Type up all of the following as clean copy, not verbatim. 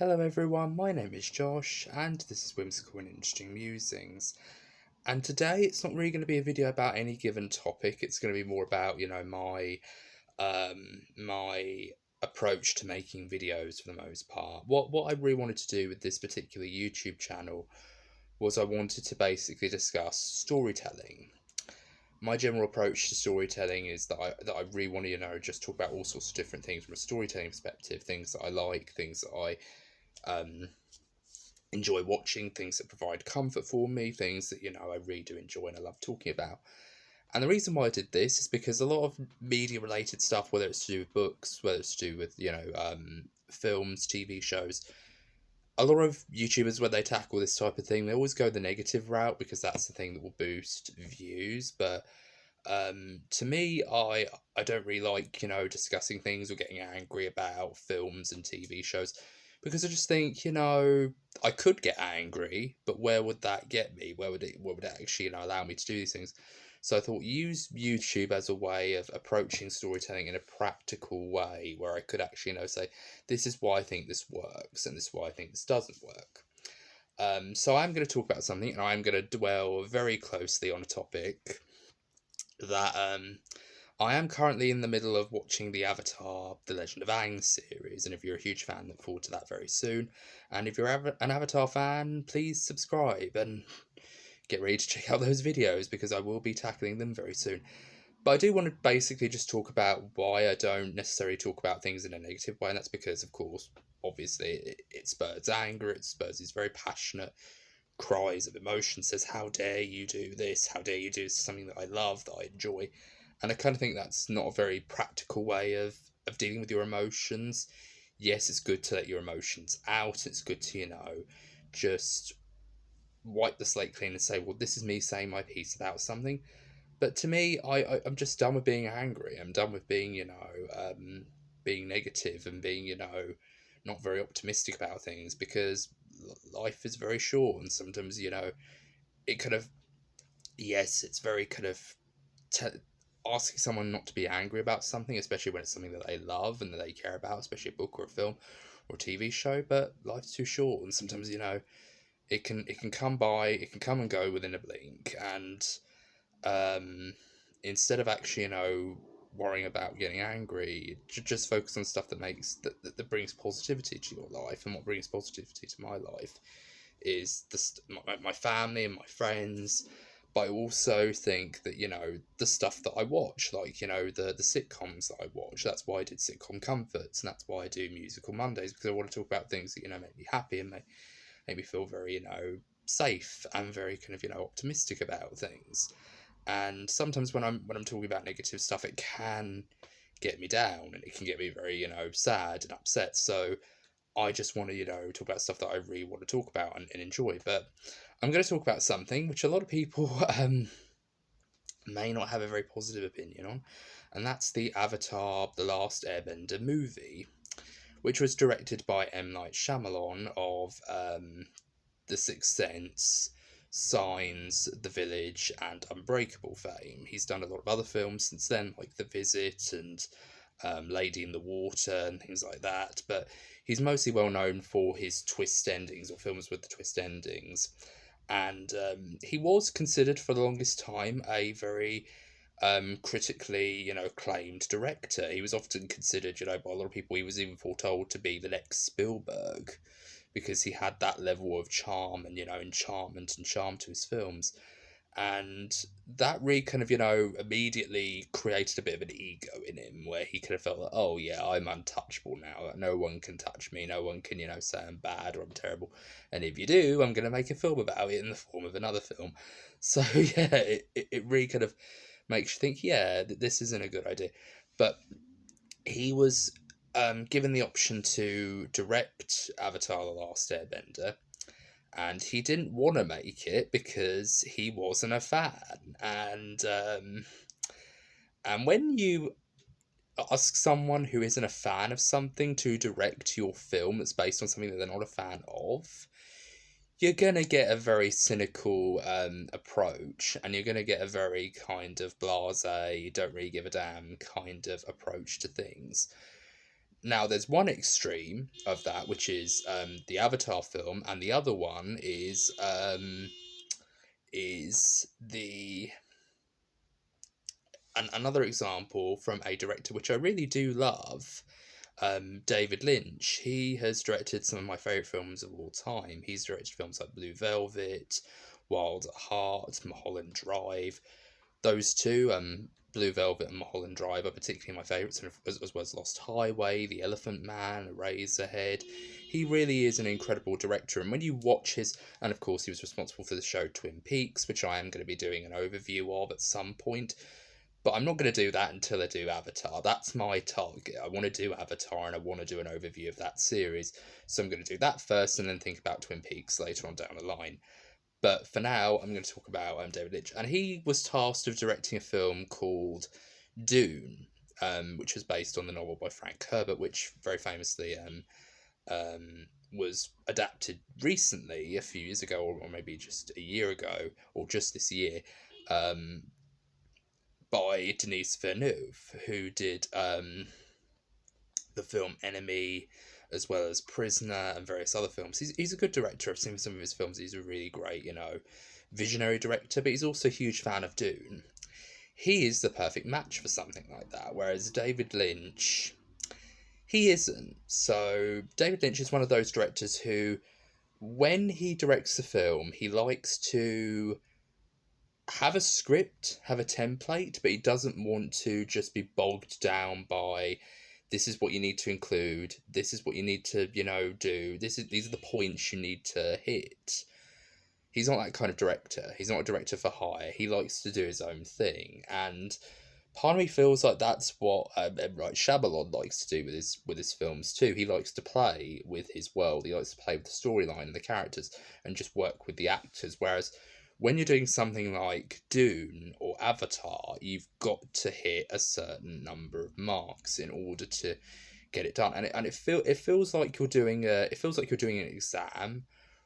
Hello everyone, my name is Josh, and this is Whimsical and Interesting Musings. And today it's not really going to be a video about any given topic. It's going to be more about, my approach to making videos for the most part. What I really wanted to do with this particular YouTube channel was I wanted to basically discuss storytelling. My general approach to storytelling is that I really want to, just talk about all sorts of different things from a storytelling perspective, things that I like, things that I enjoy watching, things that provide comfort for me, things that I really do enjoy and I love talking about. And the reason why I did this is because a lot of media related stuff, whether it's to do with books, whether it's to do with films, TV shows, a lot of YouTubers, when they tackle this type of thing, they always go the negative route because that's the thing that will boost views. But to me, I don't really like discussing things or getting angry about films and TV shows, because I just think I could get angry, but where would that get me? Where would it actually allow me to do these things? So I thought, use YouTube as a way of approaching storytelling in a practical way, where I could actually say, this is why I think this works and this is why I think this doesn't work. So I'm going to talk about something, and I'm going to dwell very closely on a topic that I am currently in the middle of watching the Avatar: The Legend of Aang series, and if you're a huge fan, look forward to that very soon. And if you're an Avatar fan, please subscribe and get ready to check out those videos, because I will be tackling them very soon. But I do want to basically just talk about why I don't necessarily talk about things in a negative way, and that's because, of course, obviously, it spurs anger, it spurs these very passionate cries of emotion, says, how dare you do this, how dare you do something that I love, that I enjoy. And I kind of think that's not a very practical way of dealing with your emotions. Yes, it's good to let your emotions out, it's good to just wipe the slate clean and say, well, this is me saying my piece about something. But to me, I'm just done with being angry. I'm done with being being negative and being not very optimistic about things, because life is very short, and sometimes it kind of, yes, it's very kind of asking someone not to be angry about something, especially when it's something that they love and that they care about, especially a book or a film or a TV show. But life's too short, and sometimes it can come by, it can come and go within a blink. And instead of actually worrying about getting angry, just focus on stuff that brings positivity to your life. And what brings positivity to my life is my family and my friends. But I also think that the stuff that I watch, like the sitcoms that I watch, that's why I did Sitcom Comforts, and that's why I do Musical Mondays, because I want to talk about things that make me happy and make me feel very safe and very kind of optimistic about things. And sometimes when I'm talking about negative stuff, it can get me down, and it can get me very sad and upset. So I just want to talk about stuff that I really want to talk about and enjoy. But I'm going to talk about something which a lot of people may not have a very positive opinion on, and that's the Avatar: The Last Airbender movie, which was directed by M. Night Shyamalan of The Sixth Sense, Signs, The Village, and Unbreakable fame. He's done a lot of other films since then, like The Visit and Lady in the Water and things like that, but he's mostly well known for his twist endings, or films with the twist endings. And he was considered for the longest time a very critically, acclaimed director. He was often considered, by a lot of people, he was even foretold to be the next Spielberg, because he had that level of charm and, enchantment and charm to his films. And that really kind of, immediately created a bit of an ego in him, where he kind of felt like, oh yeah, I'm untouchable now. No one can touch me. No one can, say I'm bad or I'm terrible. And if you do, I'm going to make a film about it in the form of another film. So yeah, it really kind of makes you think, yeah, this isn't a good idea. But he was given the option to direct Avatar: The Last Airbender, and he didn't want to make it because he wasn't a fan. And when you ask someone who isn't a fan of something to direct your film that's based on something that they're not a fan of, you're going to get a very cynical approach, and you're going to get a very kind of blasé, don't really give a damn kind of approach to things. Now, there's one extreme of that, which is the Avatar film, and the other one is the another example from a director which I really do love, David Lynch. He has directed some of my favourite films of all time. He's directed films like Blue Velvet, Wild at Heart, Mulholland Drive. Those two, Blue Velvet and Mulholland Drive, are particularly my favourites, as well as Lost Highway, The Elephant Man, Eraserhead. He really is an incredible director, and when you watch his, and of course he was responsible for the show Twin Peaks, which I am going to be doing an overview of at some point, but I'm not going to do that until I do Avatar. That's my target. I want to do Avatar, and I want to do an overview of that series, so I'm going to do that first, and then think about Twin Peaks later on down the line. But for now, I'm going to talk about David Lynch. And he was tasked with directing a film called Dune, which was based on the novel by Frank Herbert, which very famously was adapted recently, a few years ago, or maybe just a year ago, or just this year, by Denis Villeneuve, who did the film Enemy, as well as Prisoner and various other films. He's a good director. I've seen some of his films. He's a really great, visionary director, but he's also a huge fan of Dune. He is the perfect match for something like that, whereas David Lynch, he isn't. So David Lynch is one of those directors who, when he directs a film, he likes to have a script, have a template, but he doesn't want to just be bogged down by, this is what you need to include, this is what you need to, do, these are the points you need to hit. He's not that kind of director. He's not a director for hire. He likes to do his own thing, and part of me feels like that's what M. Night Shyamalan likes to do with his films too. He likes to play with his world. He likes to play with the storyline and the characters, and just work with the actors. Whereas when you're doing something like Dune or Avatar, you've got to hit a certain number of marks in order to get it done. And it feels like you're doing an exam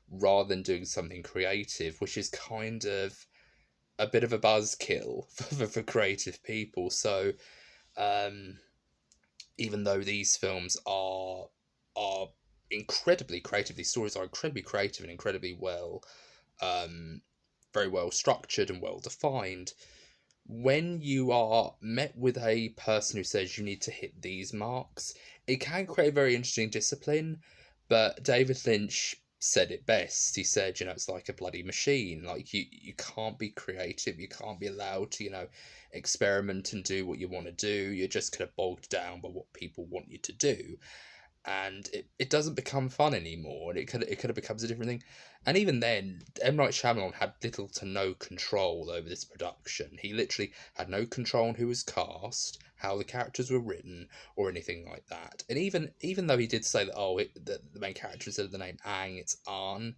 rather than doing something creative, which is kind of a bit of a buzzkill for creative people. So, even though these films are incredibly creative, these stories are incredibly creative and incredibly very well structured and well defined, when you are met with a person who says you need to hit these marks, it can create a very interesting discipline. But David Lynch said it best. He said, it's like a bloody machine. Like, you can't be creative. You can't be allowed to, experiment and do what you want to do. You're just kind of bogged down by what people want you to do. And it doesn't become fun anymore, and it kind of becomes a different thing. And even then, M. Night Shyamalan had little to no control over this production. He literally had no control on who was cast, how the characters were written, or anything like that. And even though he did say that the main character, instead of the name Aang, it's An,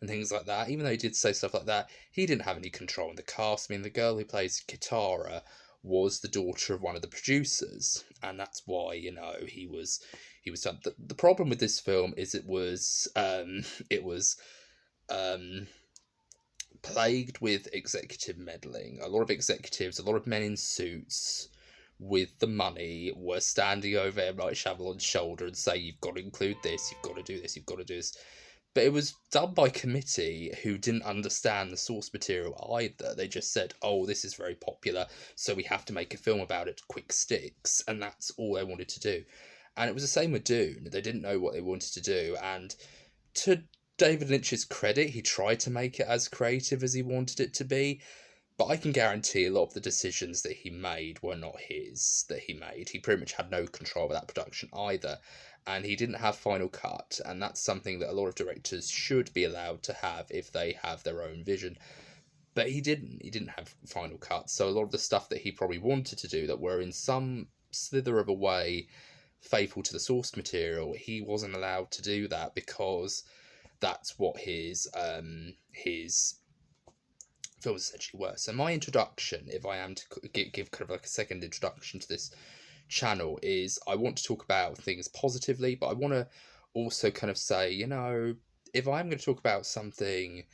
and things like that, even though he did say stuff like that, he didn't have any control in the cast. I mean, the girl who plays Kitara was the daughter of one of the producers, and that's why he was done. The problem with this film is it was plagued with executive meddling. A lot of executives, a lot of men in suits with the money were standing over M. Night Shyamalan's shoulder and say, you've got to include this, you've got to do this, you've got to do this. But it was done by committee who didn't understand the source material either. They just said, this is very popular, so we have to make a film about it, quick sticks, and that's all they wanted to do. And it was the same with Dune. They didn't know what they wanted to do, and to David Lynch's credit, he tried to make it as creative as he wanted it to be, but I can guarantee a lot of the decisions that he made were not his, that he made. He pretty much had no control over that production either, and he didn't have final cut, and that's something that a lot of directors should be allowed to have if they have their own vision. But he didn't have final cut, so a lot of the stuff that he probably wanted to do that were in some slither of a way faithful to the source material, he wasn't allowed to do that because that's what his films essentially were. So my introduction, if I am to give kind of like a second introduction to this channel, is I want to talk about things positively, but I want to also kind of say, if I'm going to talk about something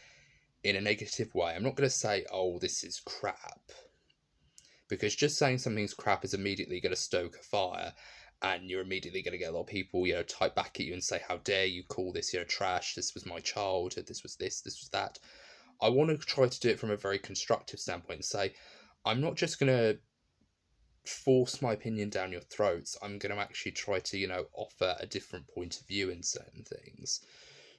in a negative way, I'm not going to say, this is crap, because just saying something's crap is immediately going to stoke a fire. and you're immediately going to get a lot of people, type back at you and say, how dare you call this, trash, this was my childhood, this was that. I want to try to do it from a very constructive standpoint and say, I'm not just going to force my opinion down your throats. I'm going to actually try to, offer a different point of view in certain things.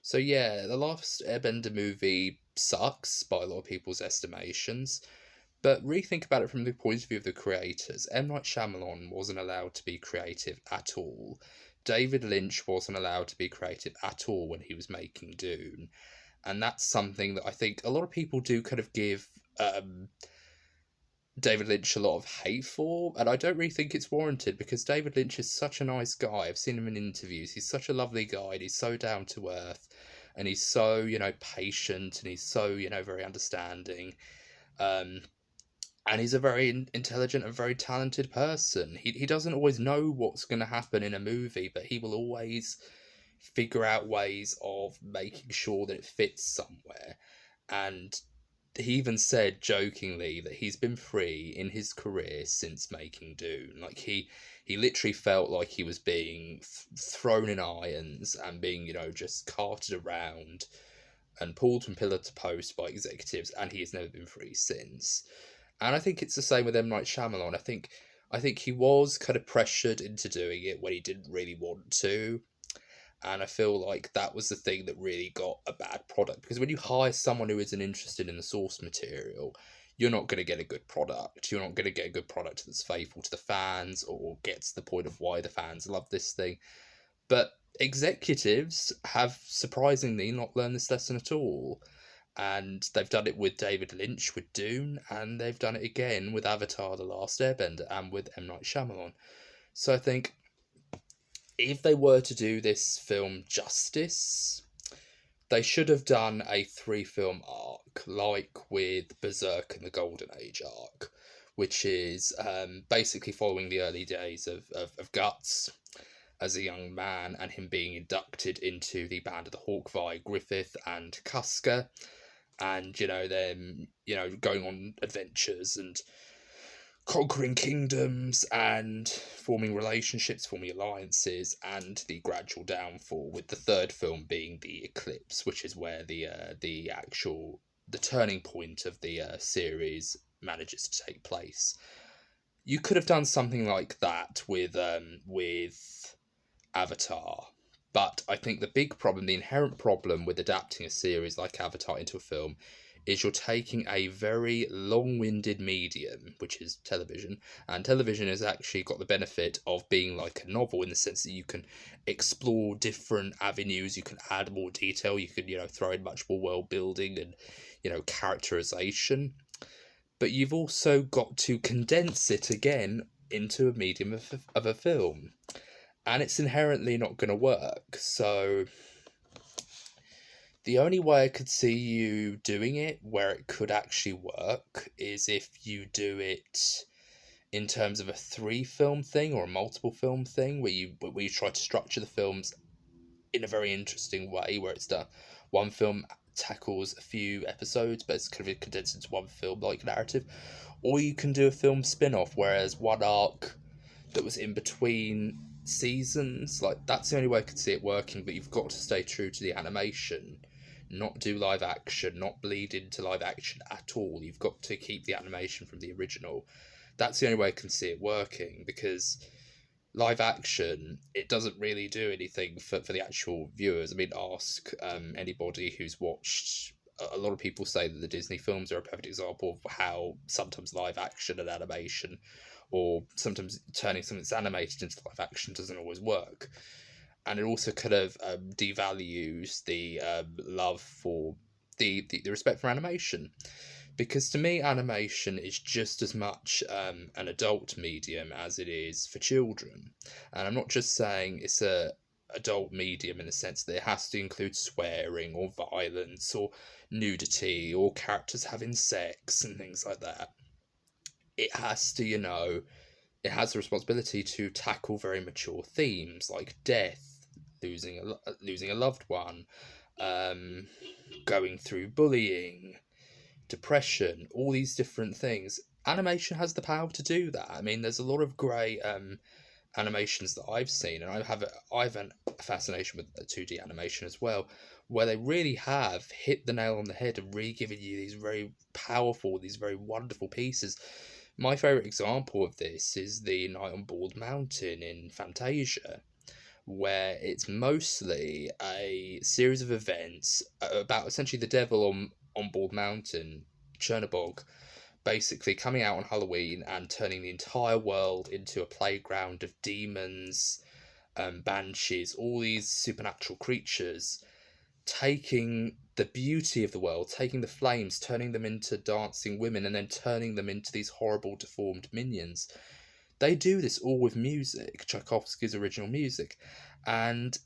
So yeah, the last Airbender movie sucks by a lot of people's estimations, but really think about it from the point of view of the creators. M. Night Shyamalan wasn't allowed to be creative at all. David Lynch wasn't allowed to be creative at all when he was making Dune. And that's something that I think a lot of people do kind of give David Lynch a lot of hate for, and I don't really think it's warranted, because David Lynch is such a nice guy. I've seen him in interviews. He's such a lovely guy, and he's so down to earth, and he's so, patient, and he's so, very understanding. And he's a very intelligent and very talented person. He doesn't always know what's going to happen in a movie, but he will always figure out ways of making sure that it fits somewhere. And he even said jokingly that he's been free in his career since making Dune. Like, he literally felt like he was being thrown in irons and being, just carted around and pulled from pillar to post by executives, and he has never been free since. And I think it's the same with M. Night Shyamalan. I think he was kind of pressured into doing it when he didn't really want to. And I feel like that was the thing that really got a bad product. Because when you hire someone who isn't interested in the source material, you're not going to get a good product. You're not going to get a good product that's faithful to the fans or gets the point of why the fans love this thing. But executives have surprisingly not learned this lesson at all. And they've done it with David Lynch, with Dune, and they've done it again with Avatar: The Last Airbender and with M. Night Shyamalan. So I think if they were to do this film justice, they should have done a 3-film arc, like with Berserk and the Golden Age arc, which is basically following the early days of Guts as a young man and him being inducted into the Band of the Hawkeye, Griffith and Cusker, and, them, going on adventures and conquering kingdoms and forming relationships, forming alliances, and the gradual downfall, with the 3rd film being The Eclipse, which is where the turning point of the series manages to take place. You could have done something like that with Avatar, but I think the big problem, the inherent problem with adapting a series like Avatar into a film, is you're taking a very long-winded medium, which is television, and television has actually got the benefit of being like a novel in the sense that you can explore different avenues, you can add more detail, you can, throw in much more world building and, characterization. But you've also got to condense it again into a medium of a film. And it's inherently not going to work. So the only way I could see you doing it where it could actually work is if you do it in terms of a 3-film thing or a multiple film thing, where you try to structure the films in a very interesting way, where it's done. One film tackles a few episodes, but it's kind of condensed into one film like narrative. Or you can do a film spin-off, whereas one arc that was in between seasons, like, that's the only way I could see it working. But you've got to stay true to the animation, not do live action, not bleed into live action at all. You've got to keep the animation from the original. That's the only way I can see it working, because live action, it doesn't really do anything for the actual viewers. I mean, ask anybody who's watched. A lot of people say that the Disney films are a perfect example of how sometimes live action and animation, or sometimes turning something that's animated into live action, doesn't always work. And it also kind of devalues the love for the respect for animation. Because to me, animation is just as much an adult medium as it is for children. And I'm not just saying it's a adult medium in the sense that it has to include swearing or violence or nudity or characters having sex and things like that. It has to, it has the responsibility to tackle very mature themes like death, losing a loved one, going through bullying, depression, all these different things. Animation has the power to do that. I mean, there's a lot of great animations that I've seen, and I've a fascination with 2D animation as well, where they really have hit the nail on the head and really given you these very powerful, these very wonderful pieces. My favourite example of this is the Night on Bald Mountain in Fantasia, where it's mostly a series of events about essentially the devil on Bald Mountain, Chernobog, basically coming out on Halloween and turning the entire world into a playground of demons, banshees, all these supernatural creatures, taking the beauty of the world, taking the flames, turning them into dancing women, and then turning them into these horrible, deformed minions. They do this all with music, Tchaikovsky's original music, and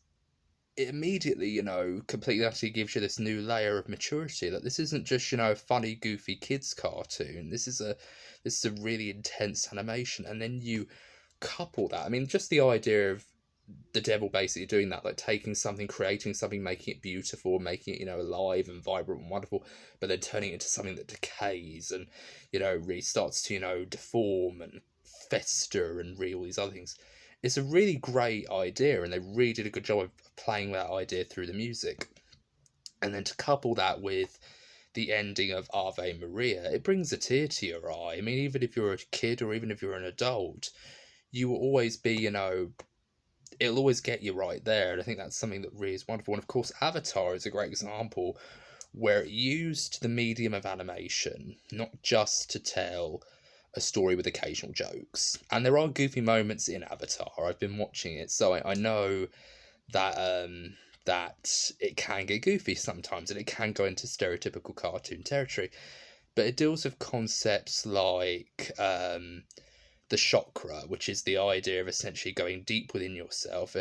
it immediately, completely actually gives you this new layer of maturity. That this isn't just, a funny, goofy kids cartoon. This is a really intense animation, and then you couple that. I mean, just the idea of the devil basically doing that, like taking something, creating something, making it beautiful, making it, alive and vibrant and wonderful, but then turning it into something that decays and, really starts to, deform and fester and all these other things. It's a really great idea, and they really did a good job of playing that idea through the music. And then to couple that with the ending of Ave Maria, it brings a tear to your eye. I mean, even if you're a kid or even if you're an adult, you will always be, it'll always get you right there. And I think that's something that really is wonderful. And of course, Avatar is a great example where it used the medium of animation, not just to tell a story with occasional jokes. And there are goofy moments in Avatar. I've been watching it, so I know that that it can get goofy sometimes, and it can go into stereotypical cartoon territory. But it deals with concepts like the chakra, which is the idea of essentially going deep within yourself,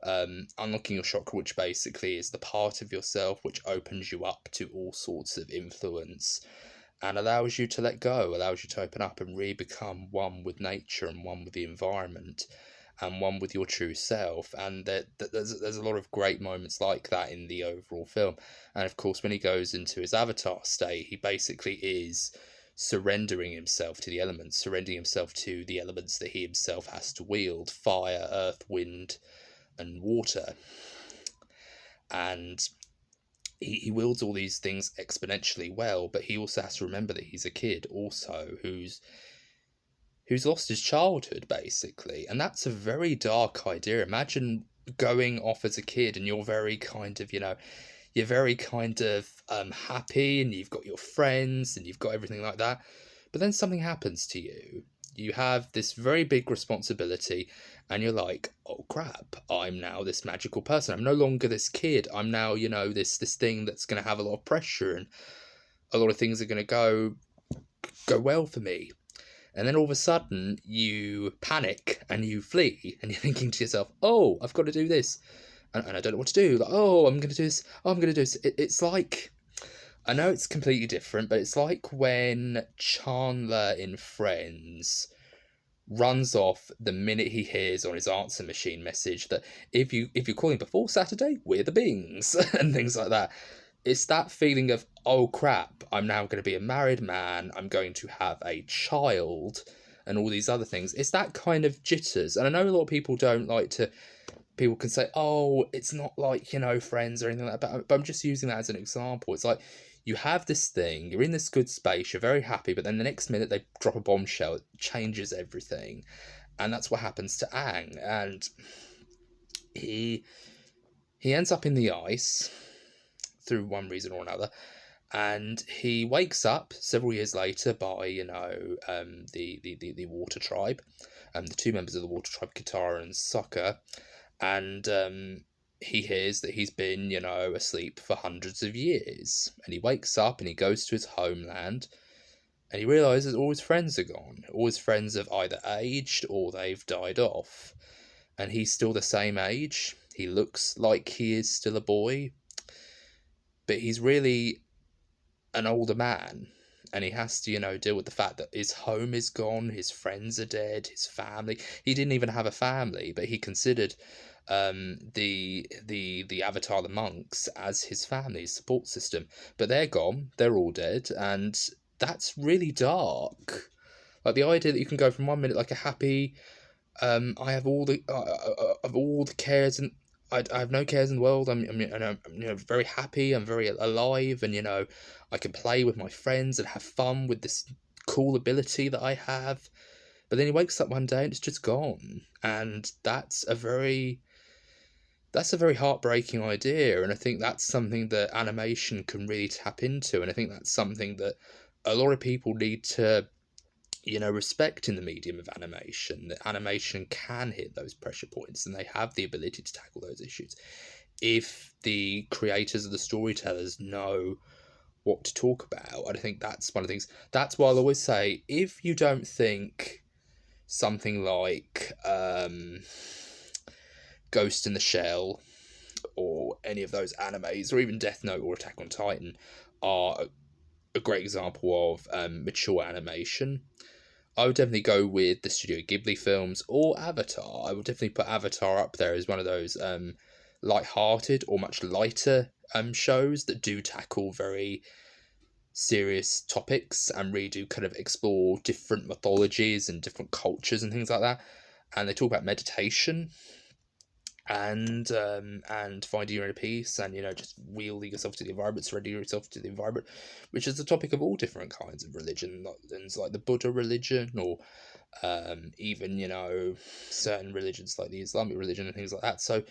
unlocking your chakra, which basically is the part of yourself which opens you up to all sorts of influence and allows you to let go, allows you to open up and really become one with nature and one with the environment and one with your true self. And there's a lot of great moments like that in the overall film. And of course, when he goes into his avatar state, he basically is surrendering himself to the elements, surrendering himself to the elements that he himself has to wield: fire, earth, wind, and water. And he wields all these things exponentially well, but he also has to remember that he's a kid also who's lost his childhood, basically. And that's a very dark idea. Imagine going off as a kid and you're very kind of, you're very kind of happy and you've got your friends and you've got everything like that. But then something happens to you. You have this very big responsibility and you're like, oh crap, I'm now this magical person. I'm no longer this kid. I'm now, this thing that's going to have a lot of pressure and a lot of things are going to go well for me. And then all of a sudden you panic and you flee and you're thinking to yourself, oh, I've got to do this. And I don't know what to do. Like, oh, I'm going to do this. Oh, I'm going to do this. It's like, I know it's completely different, but it's like when Chandler in Friends runs off the minute he hears on his answer machine message that if you're calling before Saturday, we're the Bings and things like that. It's that feeling of, oh crap, I'm now going to be a married man, I'm going to have a child, and all these other things. It's that kind of jitters. And I know a lot of people don't like to, people can say, oh, it's not like, Friends or anything like that, but I'm just using that as an example. It's like, you have this thing, you're in this good space, you're very happy, but then the next minute they drop a bombshell, it changes everything. And that's what happens to Aang. And he ends up in the ice through one reason or another, and he wakes up several years later by the water tribe, the two members of the water tribe, Katara and Sokka, and he hears that he's been asleep for hundreds of years, and he wakes up and he goes to his homeland and he realizes all his friends are gone. All his friends have either aged or they've died off, and he's still the same age. He looks like he is still a boy, but he's really an older man, and he has to, deal with the fact that his home is gone, his friends are dead, his family. He didn't even have a family, but he considered the Avatar, the monks, as his family, his support system. But they're gone, they're all dead, and that's really dark. Like the idea that you can go from one minute like a happy, I have all the of all the cares, and I have no cares in the world. I'm very happy. I'm very alive, and I can play with my friends and have fun with this cool ability that I have. But then he wakes up one day and it's just gone, and that's a very heartbreaking idea. And I think that's something that animation can really tap into, and I think that's something that a lot of people need to respect in the medium of animation, that animation can hit those pressure points and they have the ability to tackle those issues if the creators of the storytellers know what to talk about. And I think that's one of the things. That's why I always say, if you don't think something like Ghost in the Shell or any of those animes, or even Death Note or Attack on Titan, are a great example of mature animation, I would definitely go with the Studio Ghibli films or Avatar. I would definitely put Avatar up there as one of those light-hearted or much lighter shows that do tackle very serious topics and really do kind of explore different mythologies and different cultures and things like that. And they talk about meditation and finding your inner peace, and just wielding yourself to the environment, surrendering yourself to the environment, which is the topic of all different kinds of religion, like the Buddha religion, or even certain religions like the Islamic religion and things like that. So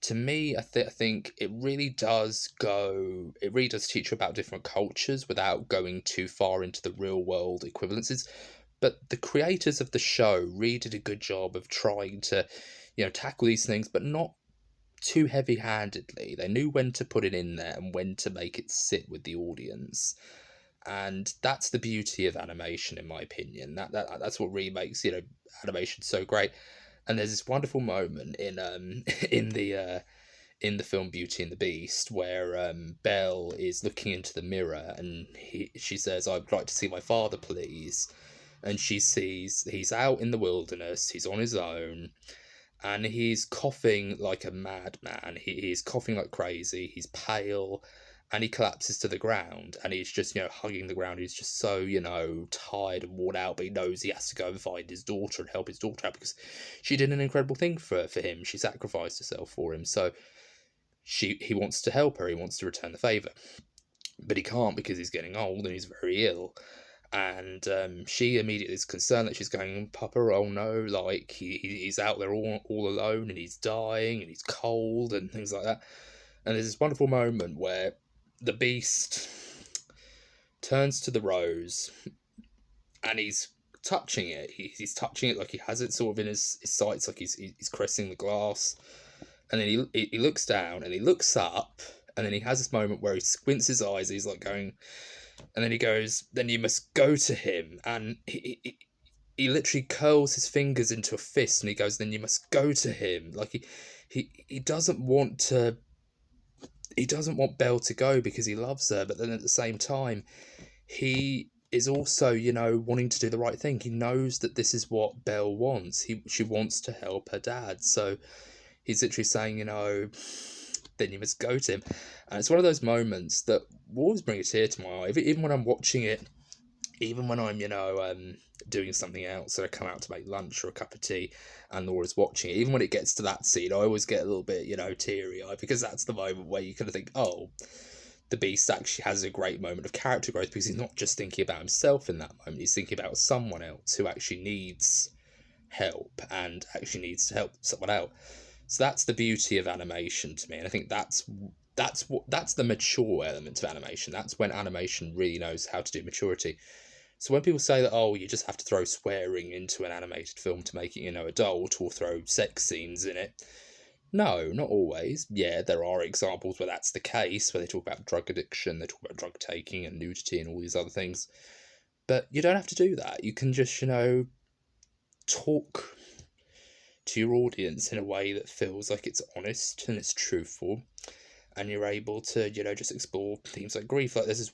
to me, I think it really does teach you about different cultures without going too far into the real world equivalences. But the creators of the show really did a good job of trying to tackle these things, but not too heavy-handedly. They knew when to put it in there and when to make it sit with the audience, and that's the beauty of animation, in my opinion. That's what really makes animation so great. And there's this wonderful moment in in the film Beauty and the Beast where Belle is looking into the mirror and she says, "I'd like to see my father, please." And she sees he's out in the wilderness, he's on his own, and he's coughing like a madman. He's coughing like crazy. He's pale, and he collapses to the ground. And he's just hugging the ground. He's just so tired and worn out. But he knows he has to go and find his daughter and help his daughter out because she did an incredible thing for him. She sacrificed herself for him. So he wants to help her. He wants to return the favor, but he can't because he's getting old and he's very ill. And she immediately is concerned that she's going, "Papa, oh no, like he's out there all alone and he's dying and he's cold," and things like that. And there's this wonderful moment where the Beast turns to the rose and he's touching it. He's touching it like he has it sort of in his sights, like he's caressing the glass. And then he looks down and he looks up, and then he has this moment where he squints his eyes. He's like going. And then he goes, "Then you must go to him." And he literally curls his fingers into a fist and he goes, "Then you must go to him." Like he doesn't want to. He doesn't want Belle to go because he loves her, but then at the same time, he is also, wanting to do the right thing. He knows that this is what Belle wants. She wants to help her dad. So he's literally saying, "Then you must go to him." And it's one of those moments that will always bring a tear to my eye. Even when I'm watching it, even when I'm, doing something else, so I come out to make lunch or a cup of tea and Laura's watching it, even when it gets to that scene, I always get a little bit, teary-eyed, because that's the moment where you kind of think, oh, the Beast actually has a great moment of character growth, because he's not just thinking about himself in that moment, he's thinking about someone else who actually needs help and actually needs to help someone out. So that's the beauty of animation to me, and I think that's the mature element of animation. That's when animation really knows how to do maturity. So when people say that, oh, you just have to throw swearing into an animated film to make it, adult, or throw sex scenes in it, no, not always. Yeah, there are examples where that's the case, where they talk about drug addiction, they talk about drug taking and nudity and all these other things. But you don't have to do that. You can just, talk to your audience in a way that feels like it's honest and it's truthful, and you're able to, just explore themes like grief. Like, this is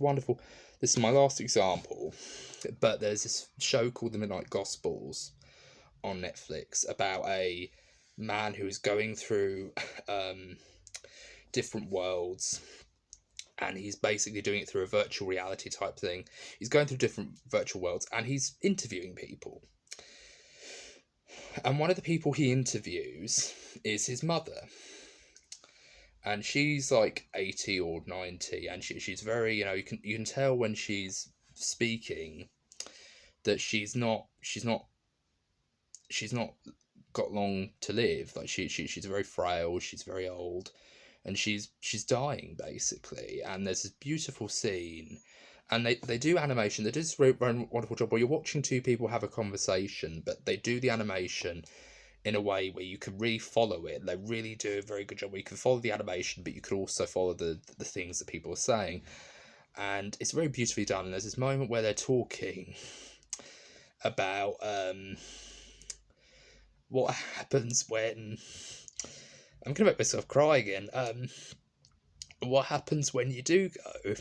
my last example, but there's this show called The Midnight Gospels on Netflix about a man who is going through different worlds, and he's basically doing it through a virtual reality type thing. He's going through different virtual worlds and he's interviewing people. And one of the people he interviews is his mother. And she's like 80 or 90, and she's very, you can tell when she's speaking that she's not got long to live. Like she's very frail, she's very old, and she's dying basically. And there's this beautiful scene, and they do animation. They do this very, very wonderful job where you're watching two people have a conversation, but they do the animation in a way where you can really follow it. They really do a very good job where you can follow the animation, but you can also follow the things that people are saying. And it's very beautifully done. And there's this moment where they're talking about what happens when... I'm going to make myself cry again. What happens when you do go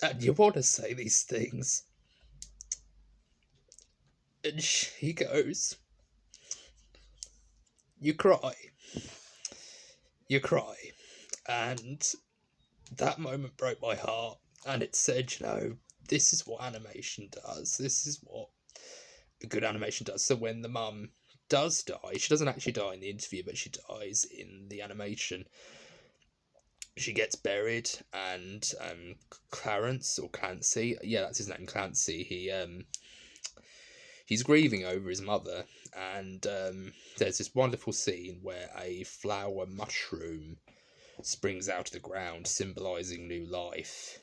and you want to say these things. And she goes... You cry. And that moment broke my heart. And it said, this is what animation does. This is what a good animation does. So when the mum does die, she doesn't actually die in the interview, but she dies in the animation. She gets buried, and Clarence, or Clancy, yeah, that's his name, Clancy, he's grieving over his mother, and there's this wonderful scene where a flower mushroom springs out of the ground, symbolising new life.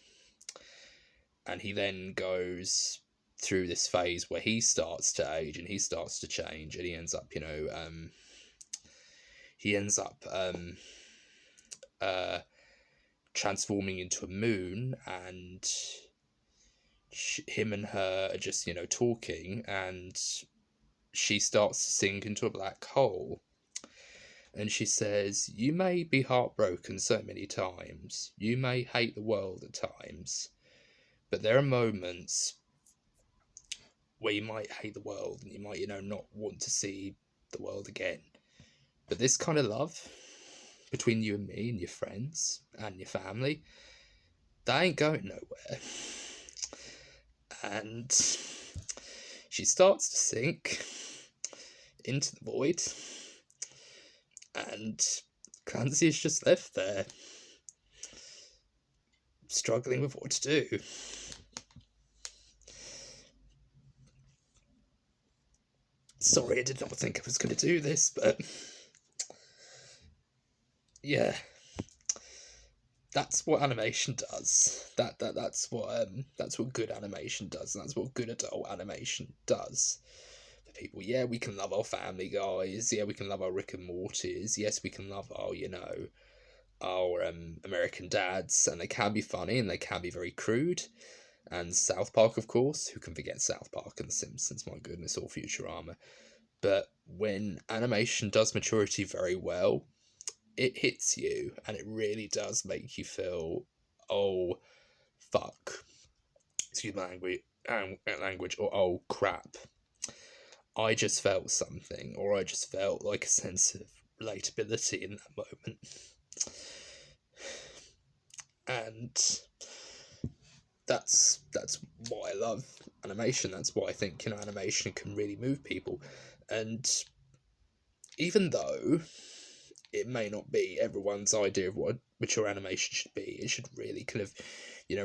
And he then goes through this phase where he starts to age and he starts to change, and he ends up, transforming into a moon, and him and her are just, talking, and she starts to sink into a black hole. And she says, you may be heartbroken so many times, you may hate the world at times, but there are moments where you might hate the world and you might, not want to see the world again. But this kind of love between you and me and your friends and your family, that ain't going nowhere. And she starts to sink into the void, and Clancy is just left there, struggling with what to do. Sorry, I did not think I was going to do this, but yeah, that's what animation does. That's what good animation does, and that's what good adult animation does. For people, yeah, we can love our Family Guys, yeah, we can love our Rick and Mortys, yes, we can love our, our American Dads, and they can be funny and they can be very crude. And South Park, of course, who can forget South Park and The Simpsons, my goodness, or Futurama. But when animation does maturity very well, it hits you, and it really does make you feel, oh, fuck, excuse my language, or oh, crap, I just felt something, or I just felt like a sense of relatability in that moment. And that's why I love animation. That's why I think, animation can really move people. And even though it may not be everyone's idea of what mature animation should be, it should really kind of,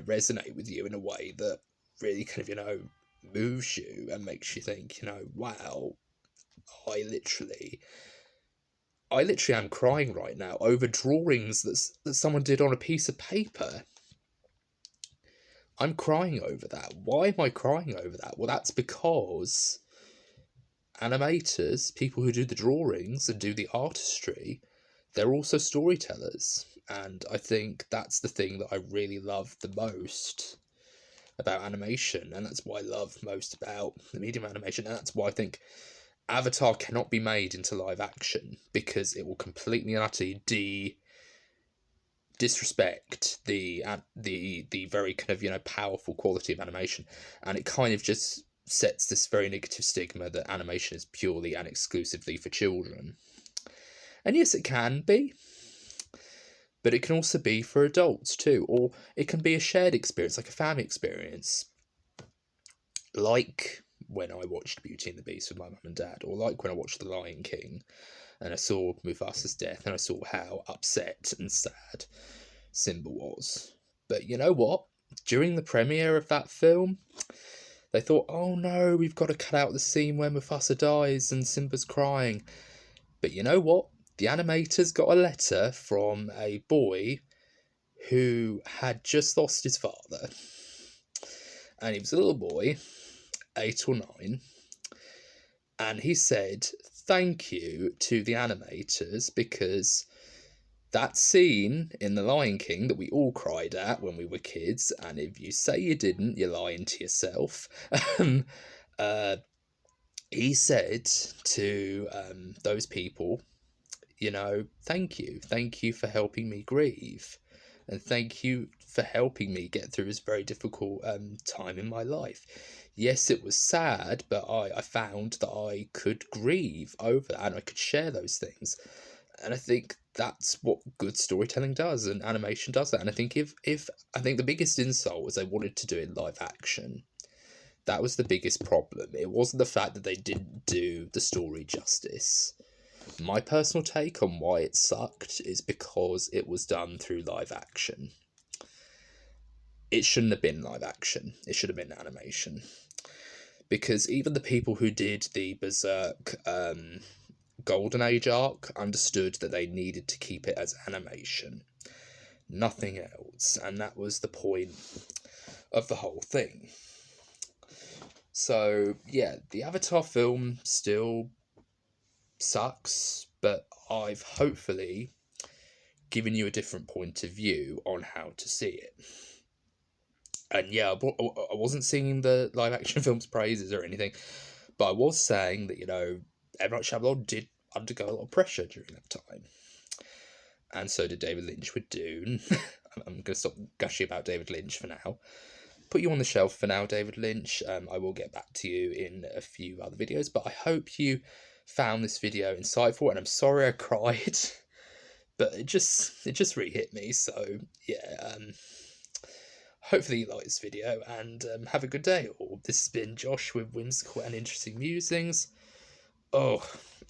resonate with you in a way that really kind of, moves you and makes you think, wow, I literally am crying right now over drawings that someone did on a piece of paper. I'm crying over that. Why am I crying over that? Well, that's because animators, people who do the drawings and do the artistry, they're also storytellers. And I think that's the thing that I really love the most about animation. And that's what I love most about the medium of animation. And that's why I think Avatar cannot be made into live action, because it will completely and utterly disrespect the very kind of powerful quality of animation, and it kind of just sets this very negative stigma that animation is purely and exclusively for children. And yes, it can be, but it can also be for adults too, or it can be a shared experience, like a family experience, like when I watched Beauty and the Beast with my mum and dad, or like when I watched The Lion King and I saw Mufasa's death and I saw how upset and sad Simba was. But you know what? During the premiere of that film, they thought, oh no, we've got to cut out the scene where Mufasa dies and Simba's crying. But you know what? The animators got a letter from a boy who had just lost his father. And he was a little boy, 8 or 9. And he said, thank you to the animators, because that scene in The Lion King that we all cried at when we were kids, and if you say you didn't, you're lying to yourself. He said to those people, you know, thank you for helping me grieve, and thank you for helping me get through this very difficult time in my life. Yes, it was sad, but I found that I could grieve over that and I could share those things. And I think that's what good storytelling does, and animation does that. And I think if I think the biggest insult was they wanted to do it live action. That was the biggest problem. It wasn't the fact that they didn't do the story justice. My personal take on why it sucked is because it was done through live action. It shouldn't have been live action. It should have been animation. Because even the people who did the Berserk Golden Age arc understood that they needed to keep it as animation. Nothing else. And that was the point of the whole thing. So, yeah, the Avatar film still sucks, but I've hopefully given you a different point of view on how to see it. And yeah, I wasn't singing the live action film's praises or anything, but I was saying that, you know, M. Night Shyamalan did undergo a lot of pressure during that time. And so did David Lynch with Dune. I'm going to stop gushing about David Lynch for now. Put you on the shelf for now, David Lynch. I will get back to you in a few other videos, but I hope you found this video insightful, and I'm sorry I cried, but it just really hit me. So yeah, hopefully you like this video, and have a good day. Or this has been Josh with whimsical and interesting musings. Oh,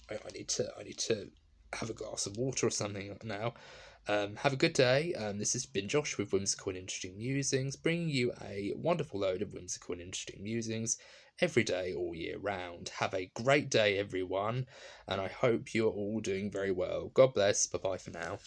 I need to have a glass of water or something now. Have a good day. This has been Josh with whimsical and interesting musings, bringing you a wonderful load of whimsical and interesting musings every day, all year round. Have a great day, everyone, and I hope you're all doing very well. God bless. Bye-bye for now.